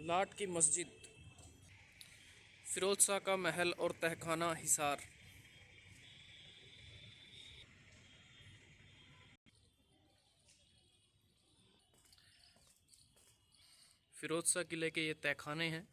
लाट की मस्जिद, फिरोज शाह का महल और तहखाना हिसार। फिरोज शाह किले के ये तहखाने हैं।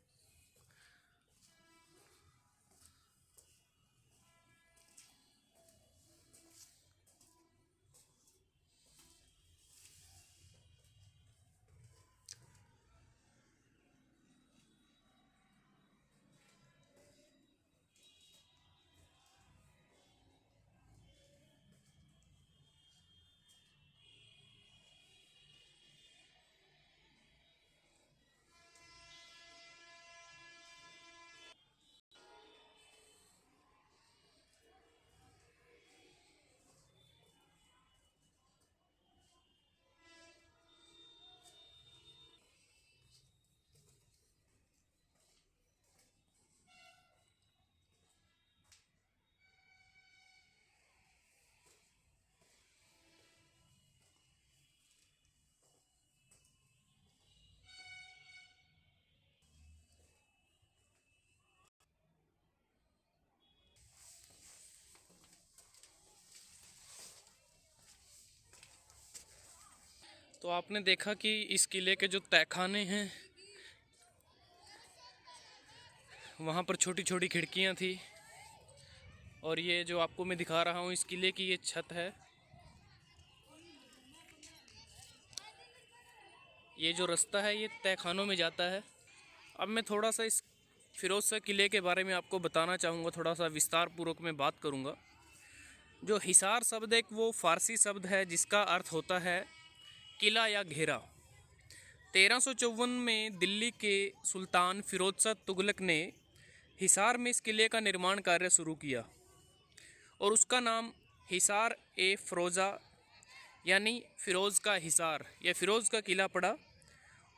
तो आपने देखा कि इस किले के जो तहखाने हैं वहाँ पर छोटी छोटी खिड़कियाँ थी, और ये जो आपको मैं दिखा रहा हूँ इस किले की ये छत है। ये जो रास्ता है ये तहखानों में जाता है। अब मैं थोड़ा सा इस फिरोज शाह किले के बारे में आपको बताना चाहूँगा, थोड़ा सा विस्तार पूर्वक मैं बात करूँगा। जो हिसार शब्द एक वो फारसी शब्द है जिसका अर्थ होता है किला या घेरा। 1354 में दिल्ली के सुल्तान फिरोज शाह तुगलक ने हिसार में इस किले का निर्माण कार्य शुरू किया और उसका नाम हिसार ए फ़िरोज़ा यानी फ़िरोज़ का हिसार या फ़िरोज़ का किला पड़ा।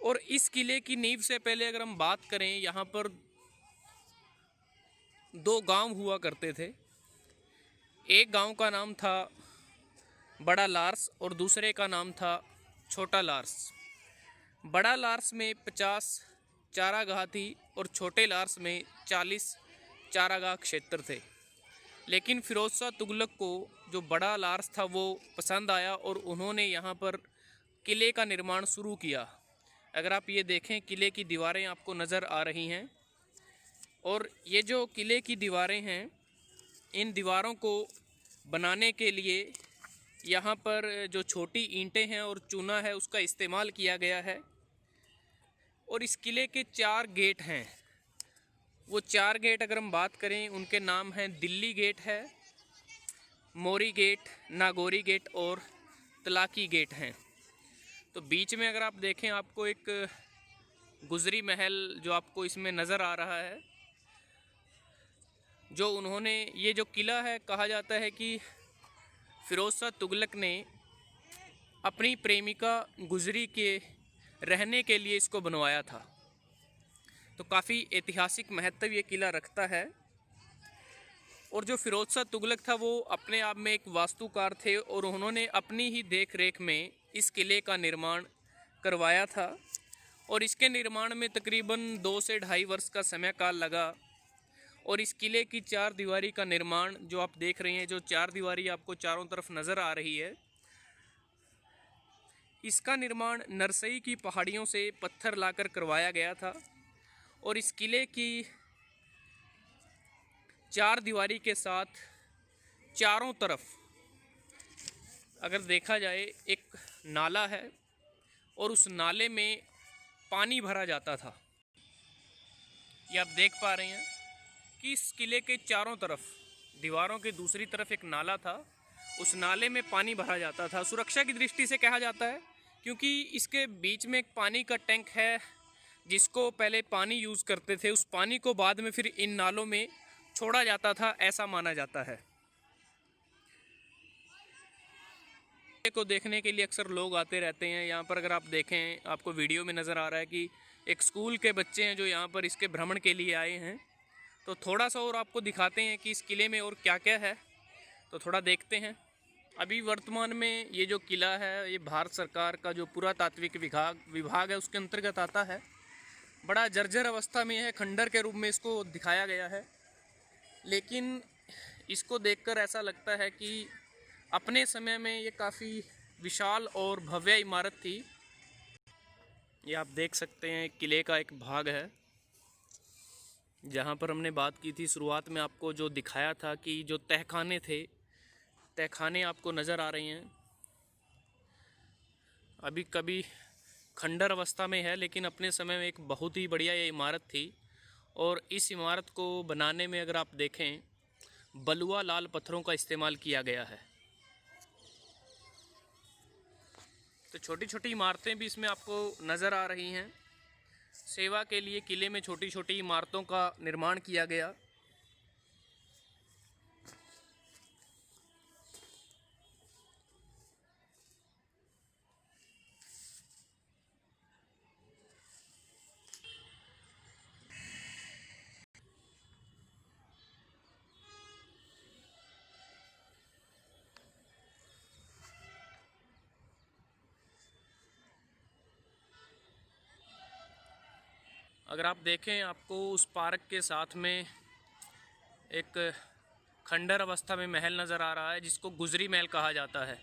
और इस किले की नींव से पहले अगर हम बात करें, यहाँ पर दो गांव हुआ करते थे। एक गांव का नाम था बड़ा लार्स और दूसरे का नाम था छोटा लार्स। बड़ा लार्स में 50 चारागाह थी और छोटे लार्स में 40 चारागाह क्षेत्र थे। लेकिन फिरोज शाह तुगलक को जो बड़ा लार्स था वो पसंद आया और उन्होंने यहाँ पर किले का निर्माण शुरू किया। अगर आप ये देखें, किले की दीवारें आपको नज़र आ रही हैं, और ये जो किले की दीवारें हैं, इन दीवारों को बनाने के लिए यहाँ पर जो छोटी ईंटें हैं और चूना है उसका इस्तेमाल किया गया है। और इस किले के 4 गेट हैं। वो 4 गेट अगर हम बात करें उनके नाम हैं दिल्ली गेट है, मोरी गेट, नागौरी गेट और तलाकी गेट हैं। तो बीच में अगर आप देखें आपको एक गुजरी महल जो आपको इसमें नज़र आ रहा है, जो उन्होंने, ये जो किला है कहा जाता है कि फिरोज शाह तुगलक ने अपनी प्रेमिका गुजरी के रहने के लिए इसको बनवाया था। तो काफ़ी ऐतिहासिक महत्व ये किला रखता है। और जो फिरोज शाह तुगलक था वो अपने आप में एक वास्तुकार थे और उन्होंने अपनी ही देख रेख में इस किले का निर्माण करवाया था। और इसके निर्माण में तकरीबन 2 से 2.5 वर्ष का समय काल लगा। और इस किले की 4 दीवारी का निर्माण जो आप देख रहे हैं, जो 4 दीवारी आपको चारों तरफ नज़र आ रही है, इसका निर्माण नरसई की पहाड़ियों से पत्थर लाकर करवाया गया था। और इस किले की 4 दीवारी के साथ चारों तरफ अगर देखा जाए एक नाला है और उस नाले में पानी भरा जाता था। ये आप देख पा रहे हैं कि इस किले के चारों तरफ दीवारों के दूसरी तरफ एक नाला था, उस नाले में पानी भरा जाता था। सुरक्षा की दृष्टि से कहा जाता है क्योंकि इसके बीच में एक पानी का टैंक है जिसको पहले पानी यूज़ करते थे, उस पानी को बाद में फिर इन नालों में छोड़ा जाता था, ऐसा माना जाता है। को देखने के लिए अक्सर लोग आते रहते हैं। यहाँ पर अगर आप देखें, आपको वीडियो में नज़र आ रहा है कि एक स्कूल के बच्चे हैं जो यहाँ पर इसके भ्रमण के लिए आए हैं। तो थोड़ा सा और आपको दिखाते हैं कि इस किले में और क्या क्या है, तो थोड़ा देखते हैं। अभी वर्तमान में ये जो किला है ये भारत सरकार का जो पुरातात्विक विभाग है उसके अंतर्गत आता है। बड़ा जर्जर अवस्था में है, खंडर के रूप में इसको दिखाया गया है। लेकिन इसको देखकर ऐसा लगता है कि अपने समय में ये काफ़ी विशाल और भव्य इमारत थी। ये आप देख सकते हैं किले का एक भाग है, जहाँ पर हमने बात की थी शुरुआत में, आपको जो दिखाया था कि जो तहखाने थे, तहखाने आपको नज़र आ रही हैं। अभी कभी खंडर अवस्था में है, लेकिन अपने समय में एक बहुत ही बढ़िया ये इमारत थी। और इस इमारत को बनाने में अगर आप देखें, बलुआ लाल पत्थरों का इस्तेमाल किया गया है। तो छोटी छोटी इमारतें भी इसमें आपको नज़र आ रही हैं। सेवा के लिए किले में छोटी छोटी इमारतों का निर्माण किया गया। अगर आप देखें, आपको उस पार्क के साथ में एक खंडर अवस्था में महल नज़र आ रहा है, जिसको गुजरी महल कहा जाता है।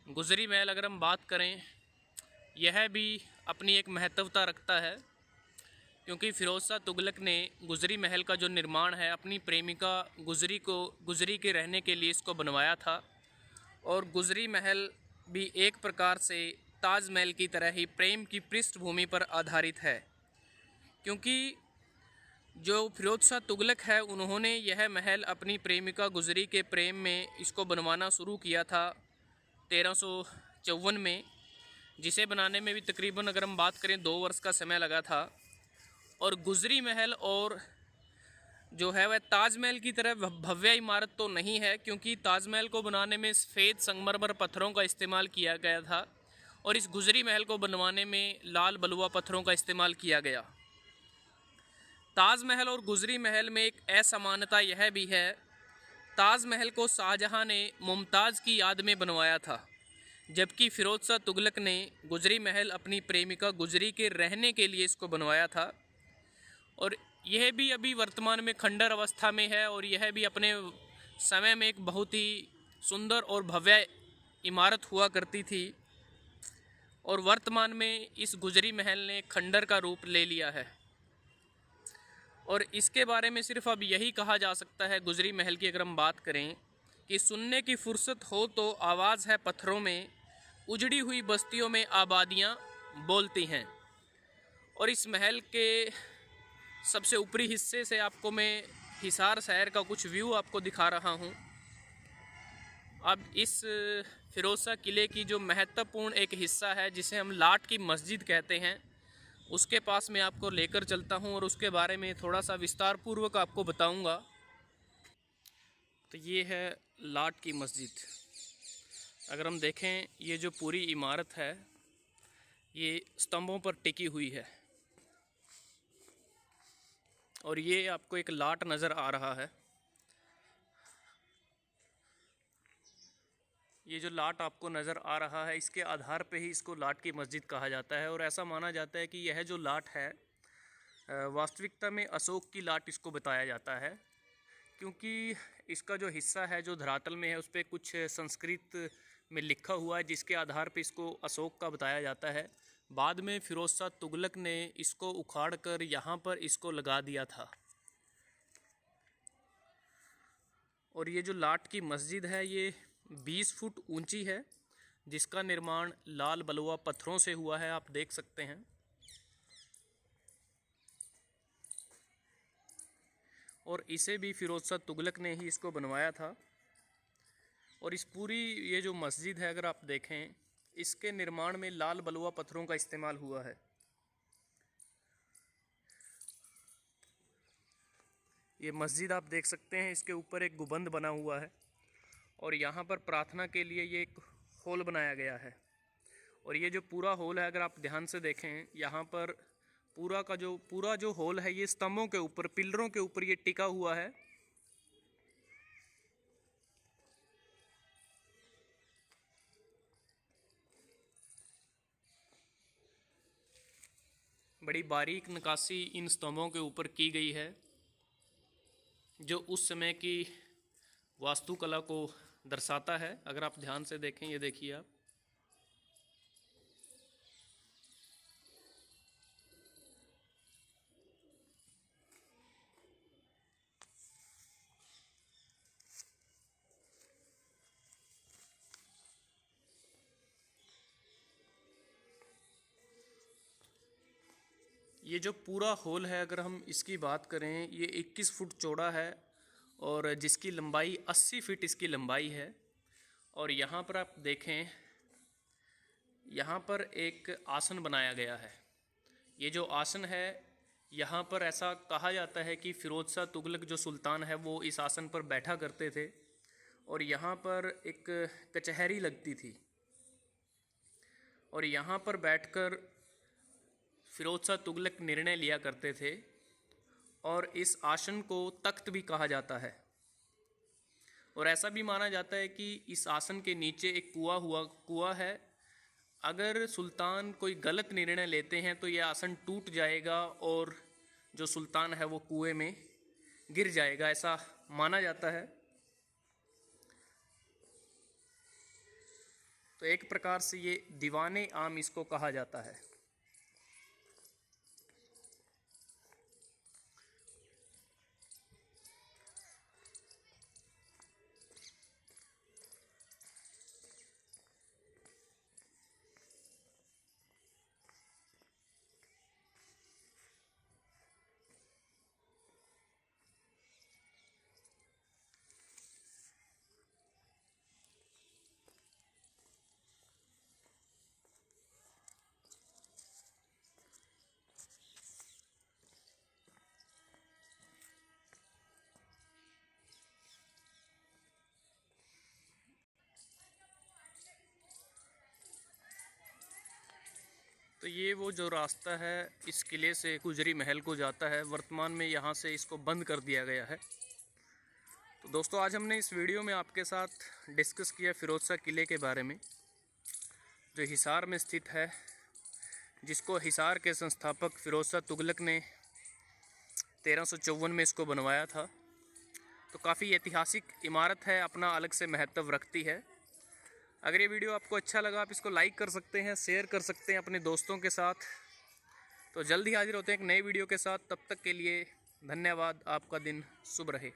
गुजरी महल अगर हम बात करें, यह भी अपनी एक महत्वता रखता है, क्योंकि फ़िरोज़ शाह तुगलक ने गुजरी महल का जो निर्माण है, अपनी प्रेमिका गुजरी के रहने के लिए इसको बनवाया था। और गुजरी महल भी एक प्रकार से ताजमहल की तरह ही प्रेम की पृष्ठभूमि पर आधारित है, क्योंकि जो फ़िरोज़ शाह तुगलक है, उन्होंने यह महल अपनी प्रेमिका गुजरी के प्रेम में इसको बनवाना शुरू किया था 1354 में, जिसे बनाने में भी तकरीबन अगर हम बात करें 2 वर्ष का समय लगा था। और गुजरी महल और जो है वह ताजमहल की तरह भव्य इमारत तो नहीं है, क्योंकि ताजमहल को बनाने में सफ़ेद संगमरमर पत्थरों का इस्तेमाल किया गया था, और इस गुजरी महल को बनवाने में लाल बलुआ पत्थरों का इस्तेमाल किया गया। ताजमहल और गुजरी महल में एक असमानता यह भी है, ताजमहल को शाहजहां ने मुमताज़ की याद में बनवाया था, जबकि फ़िरोज़ शाह तुगलक ने गुजरी महल अपनी प्रेमिका गुजरी के रहने के लिए इसको बनवाया था। और यह भी अभी वर्तमान में खंडर अवस्था में है, और यह भी अपने समय में एक बहुत ही सुंदर और भव्य इमारत हुआ करती थी। और वर्तमान में इस गुजरी महल ने खंडर का रूप ले लिया है। और इसके बारे में सिर्फ अब यही कहा जा सकता है, गुजरी महल की अगर हम बात करें, कि सुनने की फुर्सत हो तो आवाज़ है पत्थरों में, उजड़ी हुई बस्तियों में आबादियाँ बोलती हैं। और इस महल के सबसे ऊपरी हिस्से से आपको मैं हिसार शहर का कुछ व्यू आपको दिखा रहा हूँ। अब इस फ़िरोज़ शाह किले की जो महत्वपूर्ण एक हिस्सा है, जिसे हम लाट की मस्जिद कहते हैं, उसके पास मैं आपको लेकर चलता हूं और उसके बारे में थोड़ा सा विस्तार पूर्वक आपको बताऊंगा। तो ये है लाट की मस्जिद। अगर हम देखें, ये जो पूरी इमारत है, ये स्तंभों पर टिकी हुई है, और ये आपको एक लाट नज़र आ रहा है। ये जो लाट आपको नज़र आ रहा है, इसके आधार पे ही इसको लाट की मस्जिद कहा जाता है। और ऐसा माना जाता है कि यह जो लाट है, वास्तविकता में अशोक की लाट इसको बताया जाता है, क्योंकि इसका जो हिस्सा है जो धरातल में है, उस पर कुछ संस्कृत में लिखा हुआ है, जिसके आधार पे इसको अशोक का बताया जाता है। बाद में फ़िरोज़ शाह तुगलक ने इसको उखाड़ कर यहाँ पर इसको लगा दिया था। और ये जो लाट की मस्जिद है, ये 20 फुट ऊंची है, जिसका निर्माण लाल बलुआ पत्थरों से हुआ है, आप देख सकते हैं। और इसे भी फ़िरोज़ शाह तुगलक ने ही इसको बनवाया था। और इस पूरी ये जो मस्जिद है, अगर आप देखें, इसके निर्माण में लाल बलुआ पत्थरों का इस्तेमाल हुआ है। ये मस्जिद आप देख सकते हैं, इसके ऊपर एक गुंबद बना हुआ है, और यहाँ पर प्रार्थना के लिए ये एक हॉल बनाया गया है। और ये जो पूरा हॉल है, अगर आप ध्यान से देखें, यहाँ पर पूरा जो हॉल है, ये स्तंभों के ऊपर, पिलरों के ऊपर ये टिका हुआ है। बड़ी बारीक नक्काशी इन स्तंभों के ऊपर की गई है, जो उस समय की वास्तुकला को दर्शाता है। अगर आप ध्यान से देखें, ये देखिए आप, ये जो पूरा होल है, अगर हम इसकी बात करें, ये 21 फुट चौड़ा है और जिसकी लंबाई 80 फीट इसकी लंबाई है। और यहाँ पर आप देखें, यहाँ पर एक आसन बनाया गया है। ये जो आसन है, यहाँ पर ऐसा कहा जाता है कि फ़िरोज़ शाह तुगलक जो सुल्तान है वो इस आसन पर बैठा करते थे और यहाँ पर एक कचहरी लगती थी और यहाँ पर बैठकर फ़िरोज़ शाह तुगलक निर्णय लिया करते थे। और इस आसन को तख्त भी कहा जाता है और ऐसा भी माना जाता है कि इस आसन के नीचे एक कुआं है। अगर सुल्तान कोई गलत निर्णय लेते हैं तो यह आसन टूट जाएगा और जो सुल्तान है वो कुएं में गिर जाएगा, ऐसा माना जाता है। तो एक प्रकार से ये दीवाने आम इसको कहा जाता है। तो ये वो जो रास्ता है इस किले से गुजरी महल को जाता है, वर्तमान में यहाँ से इसको बंद कर दिया गया है। तो दोस्तों, आज हमने इस वीडियो में आपके साथ डिस्कस किया फ़िरोज़ शाह किले के बारे में, जो हिसार में स्थित है, जिसको हिसार के संस्थापक फ़िरोज़ शाह तुगलक ने 1354 में इसको बनवाया था। तो काफ़ी ऐतिहासिक इमारत है, अपना अलग से महत्व रखती है। अगर ये वीडियो आपको अच्छा लगा, आप इसको लाइक कर सकते हैं, शेयर कर सकते हैं अपने दोस्तों के साथ। तो जल्द ही हाजिर होते हैं एक नए वीडियो के साथ। तब तक के लिए धन्यवाद। आपका दिन शुभ रहे।